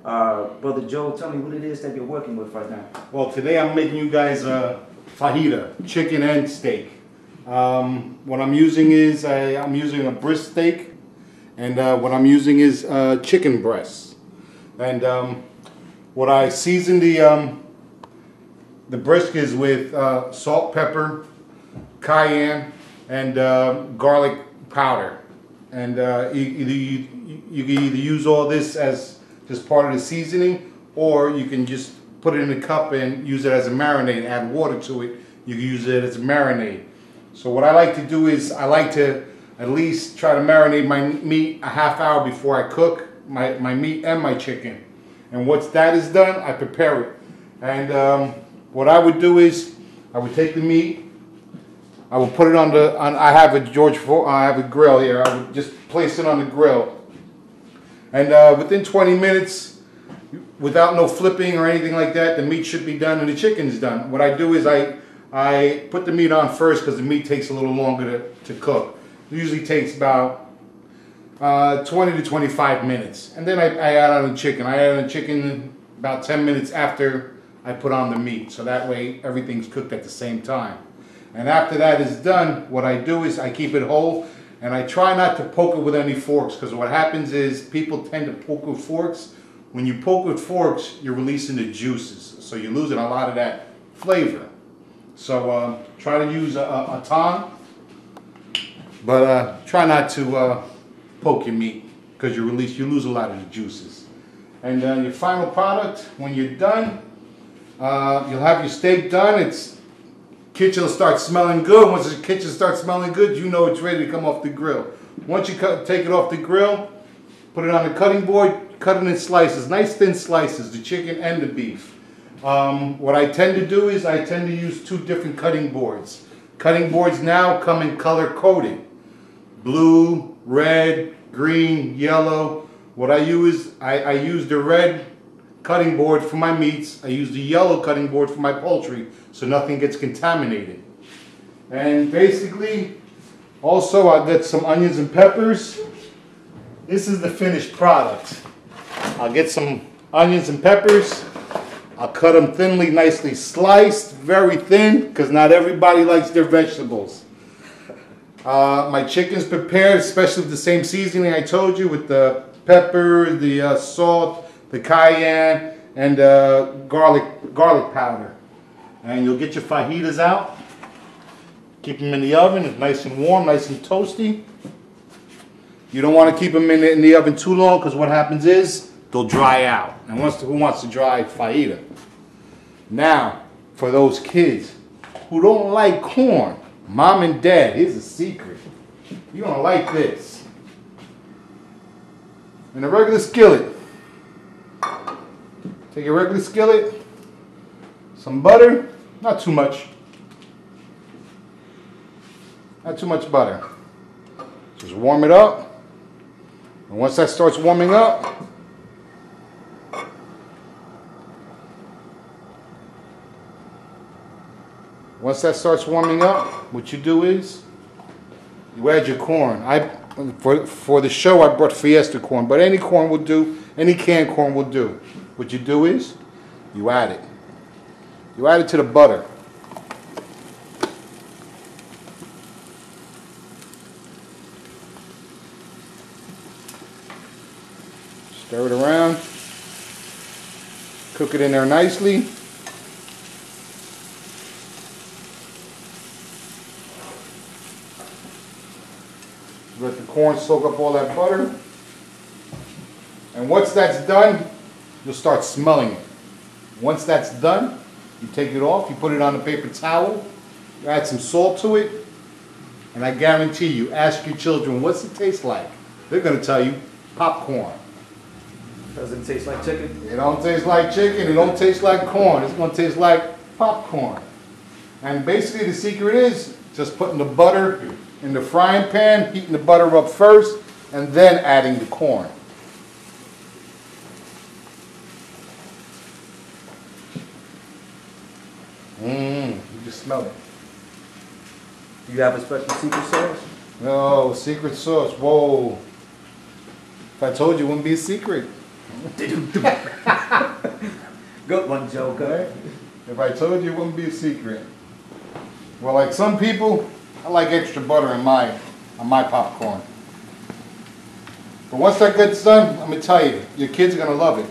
Brother Joe, tell me what it is that you're working with right now. Well, today I'm making you guys a fajita, chicken and steak. What I'm using is I'm using a breast steak, and what I'm using is chicken breasts. And what I season the brisket is with salt, pepper, cayenne, and garlic powder. And you can either use all this as just part of the seasoning, or you can just put it in a cup and use it as a marinade, add water to it. You can use it as a marinade. So what I like to do is I like to at least try to marinate my meat a half hour before I cook my meat and my chicken. And once that is done, I prepare it. And what I would do is I would take the meat, I would put it on I have a grill here. I would just place it on the grill. And within 20 minutes, without no flipping or anything like that, the meat should be done and the chicken is done. What I do is I put the meat on first because the meat takes a little longer to cook. It usually takes about 20 to 25 minutes. And then I add on the chicken. I add on the chicken about 10 minutes after I put on the meat. So that way everything's cooked at the same time. And after that is done, what I do is I keep it whole. And I try not to poke it with any forks, because what happens is people tend to poke with forks. When you poke with forks, you're releasing the juices. So you're losing a lot of that flavor. So try to use a tong, but try not to poke your meat, because you lose a lot of the juices. And your final product, when you're done, you'll have your steak done. Kitchen will start smelling good. Once the kitchen starts smelling good, you know it's ready to come off the grill. Once you take it off the grill, put it on the cutting board, cut it in slices, nice thin slices, the chicken and the beef. What I tend to do is I tend to use two different cutting boards. Cutting boards now come in color coded. Blue, red, green, yellow. What I use, I use the red cutting board for my meats. I use the yellow cutting board for my poultry, so nothing gets contaminated. And basically, also I get some onions and peppers. This is the finished product. I'll get some onions and peppers. I'll cut them thinly, nicely sliced, very thin, because not everybody likes their vegetables. My chicken's prepared, especially with the same seasoning I told you, with the pepper, the salt, the cayenne, and garlic powder. And you'll get your fajitas out. Keep them in the oven. It's nice and warm, nice and toasty. You don't want to keep them in the oven too long, because what happens is they'll dry out. And who wants to dry fajita? Now, for those kids who don't like corn, mom and dad, here's a secret. You're going to like this. In a regular skillet, take a regular skillet, some butter, not too much. Not too much butter. Just warm it up. And once that starts warming up, what you do is you add your corn. For the show, I brought Fiesta corn, but any corn will do. Any canned corn will do. What you do is you add it. You add it to the butter. Stir it around. Cook it in there nicely. Let the corn soak up all that butter. And once that's done, you'll start smelling it. Once that's done, you take it off, you put it on a paper towel, you add some salt to it, and I guarantee you, ask your children, what's it taste like? They're going to tell you, popcorn. Does it taste like chicken? It don't taste like chicken, it don't taste like corn, it's going to taste like popcorn. And basically the secret is just putting the butter in the frying pan, heating the butter up first, and then adding the corn. You just smell it. Do you have a special secret sauce? No, secret sauce. Whoa. If I told you, it wouldn't be a secret. Good one, Joe. Good. If I told you, it wouldn't be a secret. Well, like some people, I like extra butter on my popcorn. But once that gets done, I'm gonna tell you, your kids are gonna love it.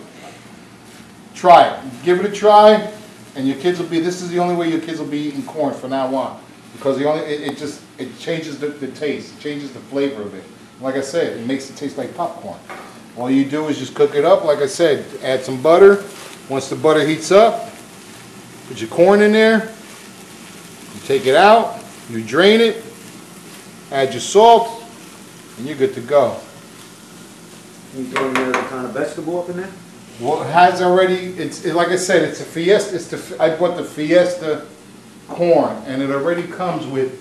Try it. Give it a try, and your kids will be. This is the only way your kids will be eating corn from now on, because it changes the taste, it changes the flavor of it. Like I said, it makes it taste like popcorn. All you do is just cook it up. Like I said, add some butter. Once the butter heats up, put your corn in there. You take it out. You drain it. Add your salt, and you're good to go. You throw any other kind of vegetable up in there? Well, it has already. Like I said, it's a Fiesta. I bought the Fiesta corn, and it already comes with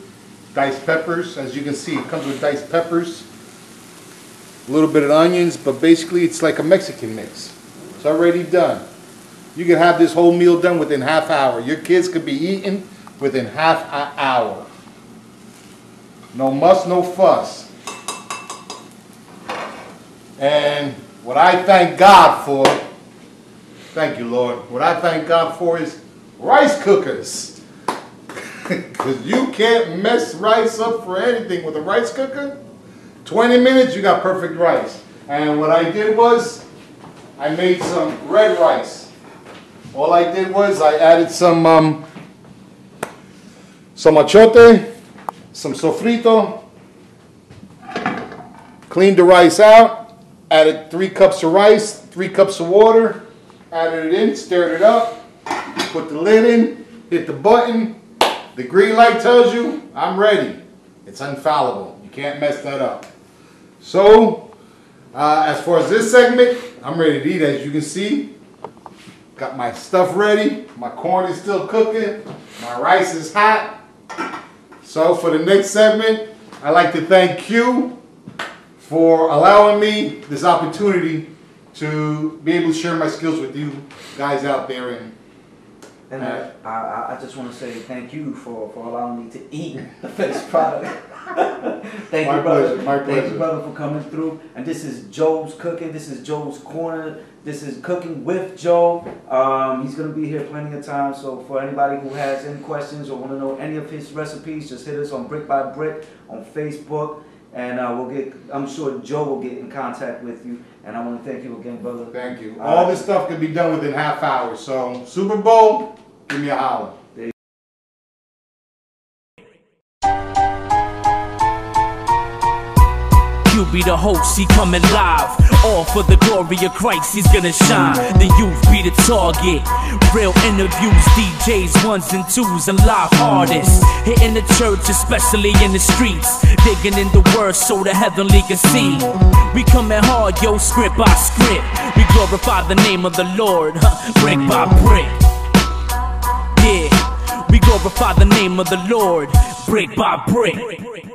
diced peppers. As you can see, it comes with diced peppers, a little bit of onions, but basically it's like a Mexican mix. It's already done. You can have this whole meal done within half hour. Your kids could be eating within half an hour. No muss, no fuss. And what I thank God for, thank you, Lord. What I thank God for is rice cookers. Because you can't mess rice up for anything with a rice cooker. 20 minutes, you got perfect rice. And what I did was, I made some red rice. All I did was, I added some achote, some sofrito, cleaned the rice out, added 3 cups of rice, 3 cups of water, added it in, stirred it up, put the lid in, hit the button. The green light tells you, I'm ready. It's infallible. You can't mess that up. So, as far as this segment, I'm ready to eat. As you can see, got my stuff ready. My corn is still cooking. My rice is hot. So for the next segment, I'd like to thank Q for allowing me this opportunity to be able to share my skills with you guys out there. And I just want to say thank you for allowing me to eat the finished product. Thank you, brother. My pleasure. Thank you, brother, for coming through. And this is Joe's Cooking. This is Joe's Corner. This is Cooking with Joe. He's going to be here plenty of time. So for anybody who has any questions or want to know any of his recipes, just hit us on Brick by Brick on Facebook. And I'm sure Joe will get in contact with you. And I want to thank you again, brother. Thank you. All this stuff can be done within half hour. So Super Bowl, give me a holler. You be the host, he coming live. All for the glory of Christ, he's gonna shine. The youth be the target. Real interviews, DJs, ones and twos, and live artists. Hitting the church, especially in the streets. Digging in the word so the heavenly can see. We coming hard, yo, script by script. We glorify the name of the Lord, brick by brick. Yeah, we glorify the name of the Lord, brick by brick.